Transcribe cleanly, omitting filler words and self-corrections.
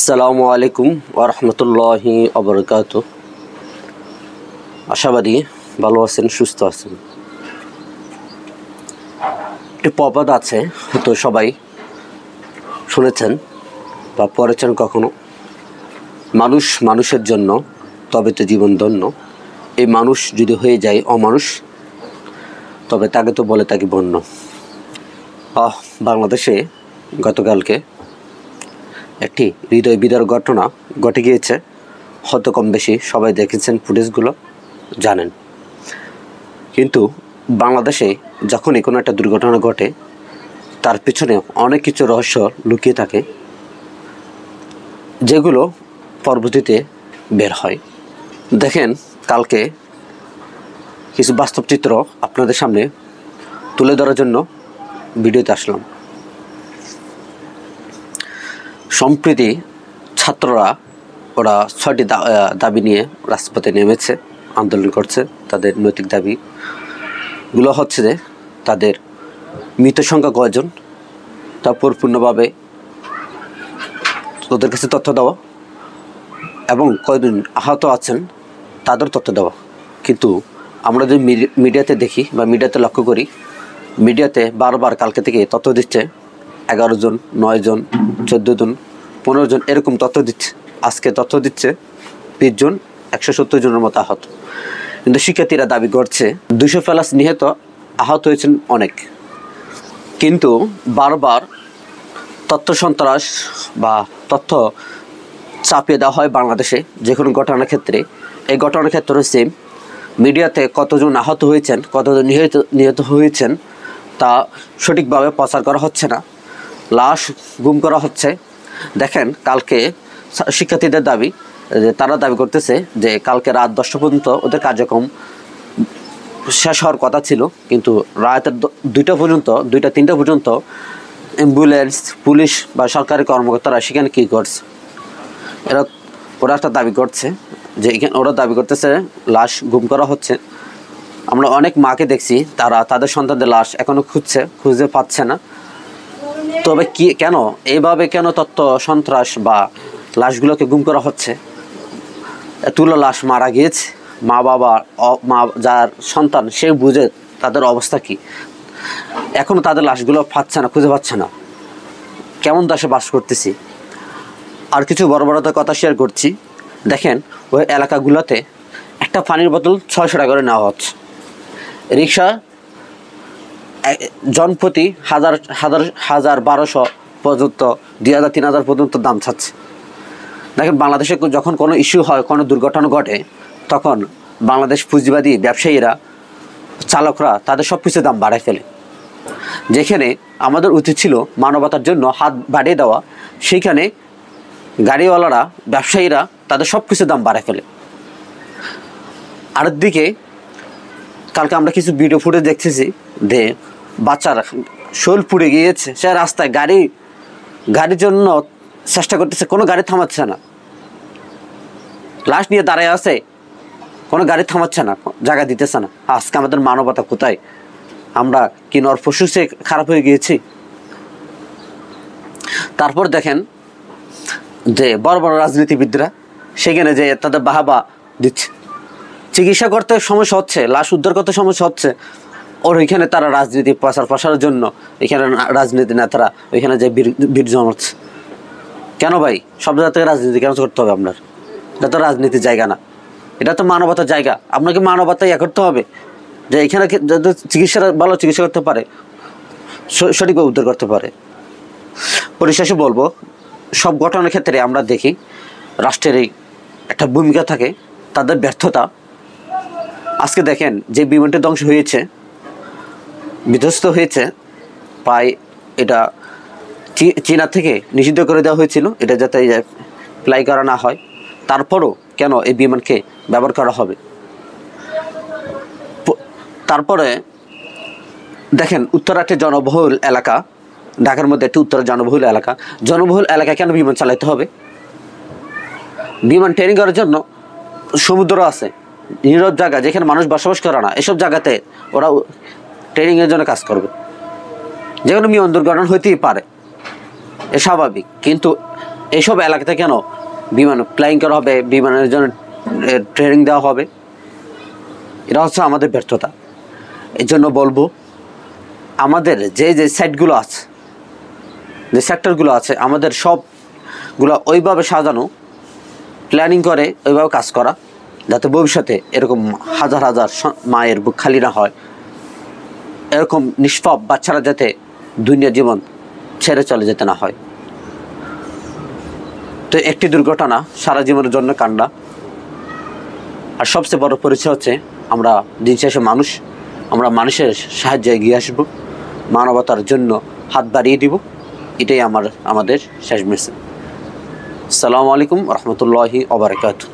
আসসালামু আলাইকুম ওয়া রাহমাতুল্লাহি ওয়া বারাকাতুহু। আশাবাদী ভালো আছেন, সুস্থ আছেন। একটি প্রবাদ আছে, হয়তো সবাই শুনেছেন বা পড়েছেন কখনো। মানুষ মানুষের জন্য, তবে তো জীবন ধন্য। এই মানুষ যদি হয়ে যায় অমানুষ, তবে তাকে তো বলে থাকি বন্য। বাংলাদেশে গতকালকে একটি হৃদয় বিদারক ঘটনা ঘটে গিয়েছে। হয়তো কম বেশি সবাই দেখেছেন, ফুটেজগুলো জানেন। কিন্তু বাংলাদেশে যখনই কোনো একটা দুর্ঘটনা ঘটে, তার পিছনে অনেক কিছু রহস্য লুকিয়ে থাকে, যেগুলো পরবর্তীতে বের হয়। দেখেন, কালকে কিছু বাস্তব চিত্র আপনাদের সামনে তুলে ধরার জন্য ভিডিওতে আসলাম। সম্প্রতি ছাত্ররা ওরা 6টি দাবি নিয়ে রাজপথে নেমেছে, আন্দোলন করছে। তাদের নৈতিক দাবিগুলো হচ্ছে যে তাদের মৃত সংখ্যা কয়জন তা পরিপূর্ণভাবে ওদের কাছে তথ্য দেওয়া, এবং কয়জন আহত আছেন তাদের তথ্য দেওয়া। কিন্তু আমরা যদি মিডিয়াতে দেখি বা মিডিয়াতে লক্ষ্য করি, মিডিয়াতে বারবার কালকে থেকে তথ্য দিচ্ছে 11 জন, 9 জন, 14 জন, 15 জন, এরকম তথ্য দিচ্ছে। আজকে তথ্য দিচ্ছে 20 জন, 170 জনের মতো আহত। কিন্তু শিক্ষার্থীরা দাবি করছে 200+ নিহত, আহত হয়েছেন অনেক। কিন্তু বারবার তথ্য সন্ত্রাস বা তথ্য চাপিয়ে দেওয়া হয় বাংলাদেশে যে কোনো ঘটনার ক্ষেত্রে। এই ঘটনার ক্ষেত্রে সেম, মিডিয়াতে কতজন আহত হয়েছেন, কতজন নিহত হয়েছেন তা সঠিকভাবে প্রচার করা হচ্ছে না। লাশ গুম করা হচ্ছে। দেখেন, কালকে শিক্ষার্থীদের দাবি, তারা দাবি করতেছে যে কালকে রাত 10টা পর্যন্ত ওদের কার্যক্রম শেষ হওয়ার কথা ছিল, কিন্তু রাতের 2টা পর্যন্ত, 2টা-3টা পর্যন্ত অ্যাম্বুলেন্স, পুলিশ বা সরকারি কর্মকর্তারা সেখানে কী করছে। ওরা একটা দাবি করছে যে ওরা দাবি করতেছে লাশ গুম করা হচ্ছে। আমরা অনেক মাকে দেখছি, তারা তাদের সন্তানদের লাশ এখনও খুঁজে পাচ্ছে না। তবে কেন এইভাবে তথ্য সন্ত্রাস বা লাশগুলোকে গুম করা হচ্ছে? এতগুলো লাশ মারা গিয়েছে, মা যার সন্তান সে বুঝে তাদের অবস্থা কি। এখনও তাদের লাশগুলো পাচ্ছে না, খুঁজে পাচ্ছে না। কেমন দেশে বাস করতেছি। আর কিছু বর্বরতার কথা শেয়ার করছি। দেখেন, ওই এলাকাগুলোতে একটা পানির বোতল 600 টাকা করে নেওয়া হচ্ছে। রিক্সা জনপ্রতি 1200 পর্যন্ত, 2000-3000 পর্যন্ত দাম চাচ্ছে। দেখেন, বাংলাদেশে যখন কোনো ইস্যু হয়, কোনো দুর্ঘটনা ঘটে, তখন বাংলাদেশ পুঁজিবাদী ব্যবসায়ীরা, চালকরা তাদের সব কিছু দাম বাড়ায় ফেলে। যেখানে আমাদের উচিত ছিল মানবতার জন্য হাত বাড়িয়ে দেওয়া, সেইখানে গাড়িওয়ালারা, ব্যবসায়ীরা তাদের সব কিছু দাম বাড়ায় ফেলে। আরেকদিকে কালকে আমরা কিছু ভিডিও ফুটেজ দেখতেছি যে বাচ্চারা শোল পুড়ে গিয়েছে, সে রাস্তায় গাড়ির জন্য চেষ্টা করতেছে, কোনো গাড়ি থামাচ্ছে না। লাশ নিয়ে দাঁড়ায় আছে, কোনো গাড়ি থামাচ্ছে না, জায়গা দিতেছে না। আজকে আমাদের মানবতা কোথায়? আমরা কি নরপশু সে খারাপ হয়ে গিয়েছি? তারপর দেখেন যে বড় বড় রাজনীতিবিদরা সেখানে যে তাদের বাহাবা দিচ্ছে। চিকিৎসা করতে সমস্যা হচ্ছে, লাশ উদ্ধার করতে সমস্যা হচ্ছে, ওর ওইখানে তারা রাজনীতি প্রসারের জন্য এখানে রাজনীতি নেতারা ওইখানে যে ভিড় জমাচ্ছে। কেন ভাই? সব জায়গা থেকে রাজনীতি কেন করতে হবে আপনার? এটা তো রাজনীতির জায়গা না, এটা তো মানবতার জায়গা। আপনাকে মানবতা করতে হবে যে এখানে যাতে ভালো চিকিৎসা করতে পারে, সঠিকভাবে উদ্ধার করতে পারে। পরিশেষে বলবো, সব ঘটনার ক্ষেত্রে আমরা দেখি রাষ্ট্রের একটা ভূমিকা থাকে, তাদের ব্যর্থতা। আজকে দেখেন, যে বিমানটি ধ্বংস হয়েছে, বিধ্বস্ত হয়েছে, প্রায় এটা চীনা থেকে নিষিদ্ধ করে দেওয়া হয়েছিল, এটা যাতে ফ্লাই করা না হয়। তারপরও কেন এই বিমানকে ব্যবহার করা হবে? তারপরে দেখেন, উত্তরা একটি জনবহুল এলাকা, ঢাকার মধ্যে একটি উত্তরা জনবহুল এলাকায় কেন বিমান চালাতে হবে? বিমান ট্রেনিং করার জন্য সমুদ্র আছে, নীরব জায়গা যেখানে মানুষ বসবাস করে না, এসব জায়গাতে ওরা ট্রেনিংয়ের জন্য কাজ করবে। যে কোনো বিমান দুর্ঘটনা হইতেই পারে, এ স্বাভাবিক। কিন্তু এইসব এলাকাতে কেন বিমান ফ্লাইং করা হবে, বিমানের জন্য ট্রেনিং দেওয়া হবে? এটা হচ্ছে আমাদের ব্যর্থতা। এই জন্য বলবো, আমাদের যে যে সাইটগুলো আছে, যে সেক্টরগুলো আছে, আমাদের সবগুলো ওইভাবে সাজানো, প্ল্যানিং করে ওইভাবে কাজ করা, যাতে ভবিষ্যতে এরকম হাজার হাজার মায়ের বুক খালি না হয়, এরকম নিষ্পাপ বাচ্চারা যাতে দুনিয়া জীবন ছেড়ে চলে যেতে না হয়। তো একটি দুর্ঘটনা সারা জীবনের জন্য কান্না। আর সবচেয়ে বড় পরিচয় হচ্ছে আমরা দিন শেষে মানুষ, আমরা মানুষের সাহায্যে এগিয়ে আসব, মানবতার জন্য হাত বাড়িয়ে দিব। এটাই আমাদের শেষ মেসেজ। আসসালামু আলাইকুম রহমতুল্লাহি ওয়া বারাকাতুহু।